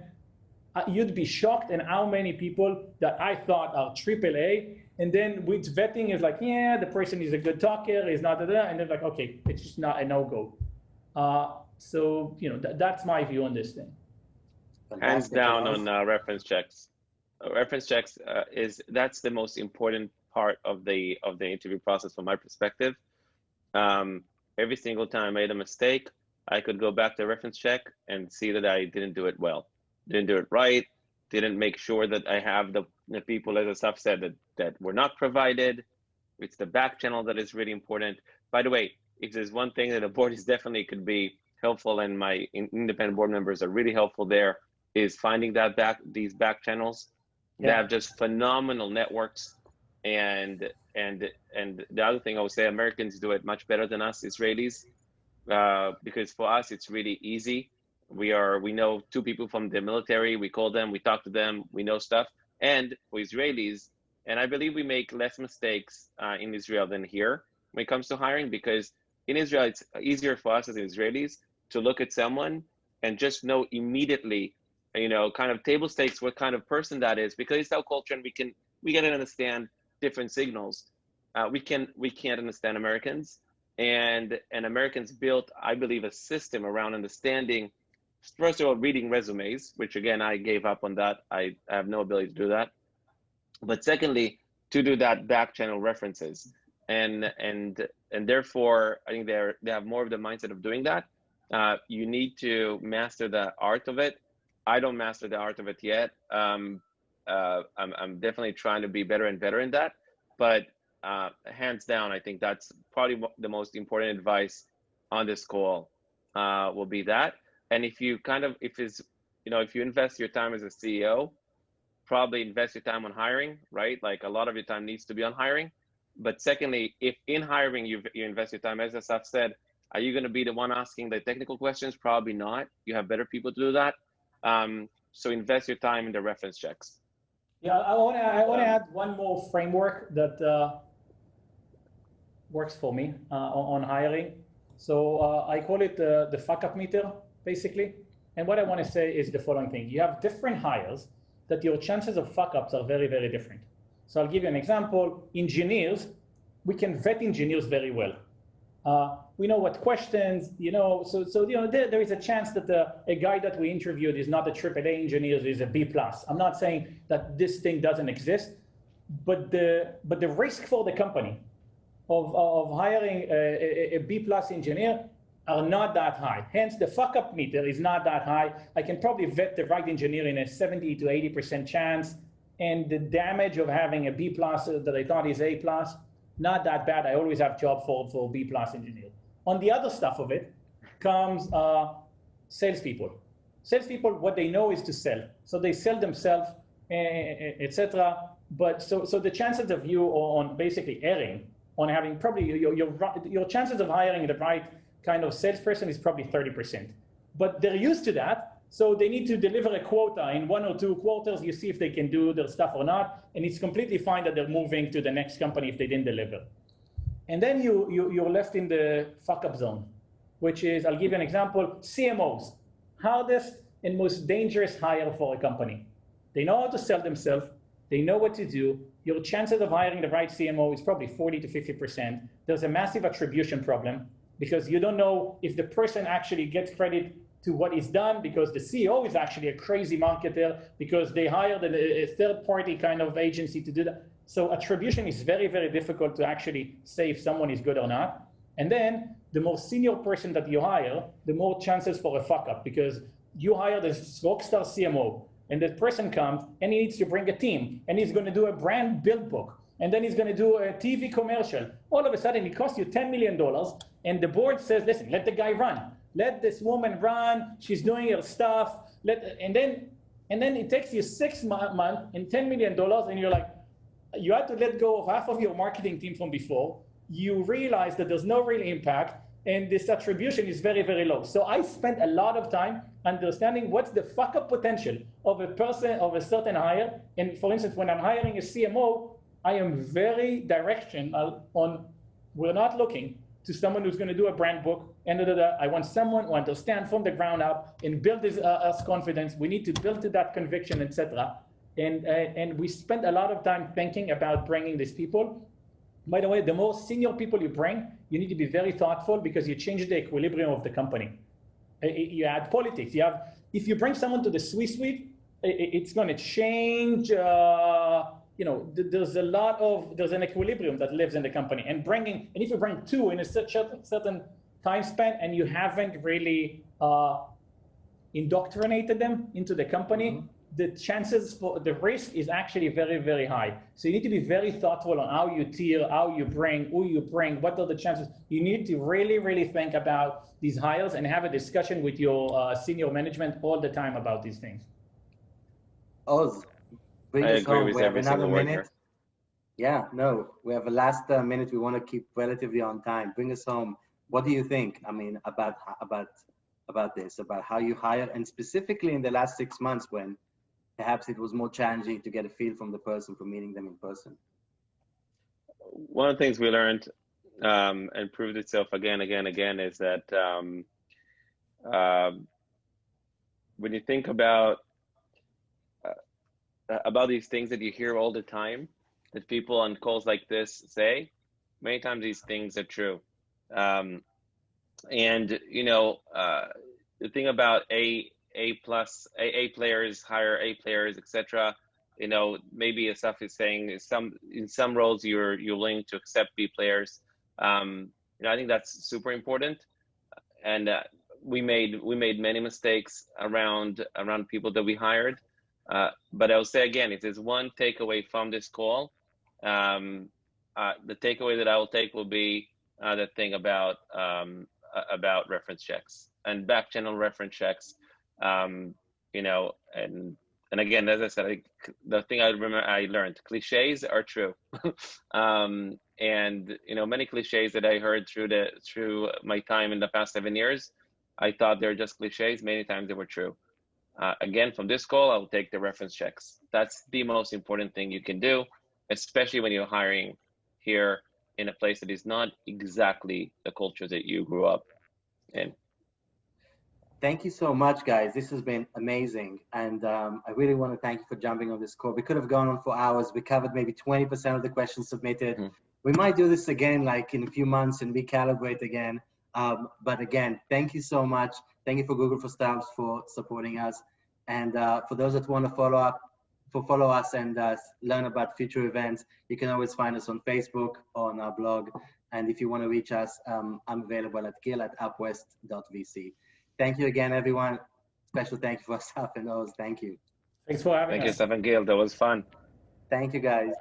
Speaker 2: You'd be shocked at how many people that I thought are AAA, and then with vetting is like, yeah, the person is a good talker, is not there, and they're like, okay, it's just not a no-go. So that's my view on this thing.
Speaker 4: Hands down on reference checks. Reference checks that's the most important part of the interview process from my perspective. Every single time I made a mistake, I could go back to reference check and see that I didn't do it well, didn't do it right, didn't make sure that I have the people, as Assaf said, that were not provided. It's the back channel that is really important. By the way, if there's one thing that the board is definitely could be helpful, and my independent board members are really helpful there, is finding these back channels. Yeah. They have just phenomenal networks. And the other thing I would say, Americans do it much better than us Israelis, because for us it's really easy. We know 2 people from the military. We call them, we talk to them, we know stuff. And for Israelis, and I believe we make less mistakes in Israel than here when it comes to hiring, because in Israel it's easier for us as Israelis to look at someone and just know immediately, kind of table stakes what kind of person that is, because it's our culture, and we can understand different signals. We can't understand Americans, and Americans built, I believe, a system around understanding, first of all, reading resumes, which again, I gave up on that. I have no ability to do that. But secondly, to do that back channel references. And therefore, I think they have more of the mindset of doing that. You need to master the art of it. I don't master the art of it yet. I'm definitely trying to be better and better in that, but hands down, I think that's probably the most important advice on this call will be that. And if you if you invest your time as a CEO, probably invest your time on hiring, right? Like a lot of your time needs to be on hiring. But secondly, if in hiring you invest your time, as Assaf said, are you going to be the one asking the technical questions? Probably not. You have better people to do that. So invest your time in the reference checks.
Speaker 2: Yeah, I want to add one more framework that works for me on hiring. So I call it the fuck up meter, basically. And what I want to say is the following thing. You have different hires that your chances of fuck ups are very, very different. So I'll give you an example. Engineers, we can vet engineers very well. We know what questions, there is a chance that a guy that we interviewed is not a AAA engineer, is a B+. I'm not saying that this thing doesn't exist, but the risk for the company of hiring a B+ engineer are not that high. Hence, the fuck-up meter is not that high. I can probably vet the right engineer in a 70 to 80% chance, and the damage of having a B+ that I thought is A+, not that bad. I always have job for B+ engineers. On the other stuff of it comes salespeople. Salespeople, what they know is to sell. So they sell themselves, etc. But so the chances of you on basically erring, on having probably your chances of hiring the right kind of salesperson is probably 30%. But they're used to that, so they need to deliver a quota in 1 or 2 quarters. You see if they can do their stuff or not, and it's completely fine that they're moving to the next company if they didn't deliver. And then you're left in the fuck-up zone, which is, I'll give you an example, CMOs, hardest and most dangerous hire for a company. They know how to sell themselves, they know what to do. Your chances of hiring the right CMO is probably 40 to 50%. There's a massive attribution problem, because you don't know if the person actually gets credit to what is done, because the CEO is actually a crazy marketer, because they hired a third-party kind of agency to do that. So attribution is very, very difficult to actually say if someone is good or not. And then the more senior person that you hire, the more chances for a fuck-up, because you hire this rockstar CMO, and that person comes and he needs to bring a team, and he's going to do a brand build book, and then he's going to do a TV commercial. All of a sudden, it costs you $10 million, and the board says, listen, let the guy run. Let this woman run. She's doing her stuff. And then it takes you 6 months and $10 million, and you're like, you had to let go of half of your marketing team from before. You realize that there's no real impact, and this attribution is very, very low. So I spent a lot of time understanding what's the fuck-up potential of a person, of a certain hire. And for instance, when I'm hiring a CMO, I am very directional on, we're not looking to someone who's going to do a brand book, and I want someone who understands from the ground up and build us confidence. We need to build to that conviction, etc. And we spent a lot of time thinking about bringing these people. By the way, the more senior people you bring, you need to be very thoughtful, because you change the equilibrium of the company. You add politics. If you bring someone to the C-suite, it's going to change. There's an equilibrium that lives in the company, and if you bring 2 in a certain time span, and you haven't really indoctrinated them into the company, the chances for the risk is actually very, very high. So you need to be very thoughtful on how you tier, how you bring, who you bring, what are the chances. You need to really, really think about these hires and have a discussion with your senior management all the time about these things.
Speaker 1: Oz, bring us home. We have another minute. Yeah, no, we have a last minute. We want to keep relatively on time. Bring us home. What do you think? I mean, about this, about how you hire, and specifically in the last 6 months when perhaps it was more challenging to get a feel from the person, from meeting them in person.
Speaker 4: One of the things we learned and proved itself again is that when you think about these things that you hear all the time, that people on calls like this say, many times these things are true. And the thing about A+ players hire A players, etc. Maybe Assaf is saying in some roles you're willing to accept B players. I think that's super important. And we made many mistakes around people that we hired. But I'll say again, if there's one takeaway from this call, the takeaway that I will take will be the thing about reference checks and back channel reference checks. And again, as I said, the thing I learned, cliches are true. And many cliches that I heard through my time in the past 7 years, I thought they're just cliches. Many times they were true. Again, from this call, I will take the reference checks. That's the most important thing you can do, especially when you're hiring here in a place that is not exactly the culture that you grew up in.
Speaker 1: Thank you so much, guys. This has been amazing. And I really want to thank you for jumping on this call. We could have gone on for hours. We covered maybe 20% of the questions submitted.
Speaker 4: Mm-hmm.
Speaker 1: We might do this again, like in a few months, and recalibrate again. But again, thank you so much. Thank you for Google for Startups for supporting us. And for those that want to follow us and learn about future events, you can always find us on Facebook, on our blog. And if you want to reach us, I'm available at gil@upwest.vc. Thank you again, everyone. Special thank you for Assaf and Oz. Thank you.
Speaker 2: Thanks for having us.
Speaker 4: Thank you, Assaf and Gil. That was fun.
Speaker 1: Thank you, guys.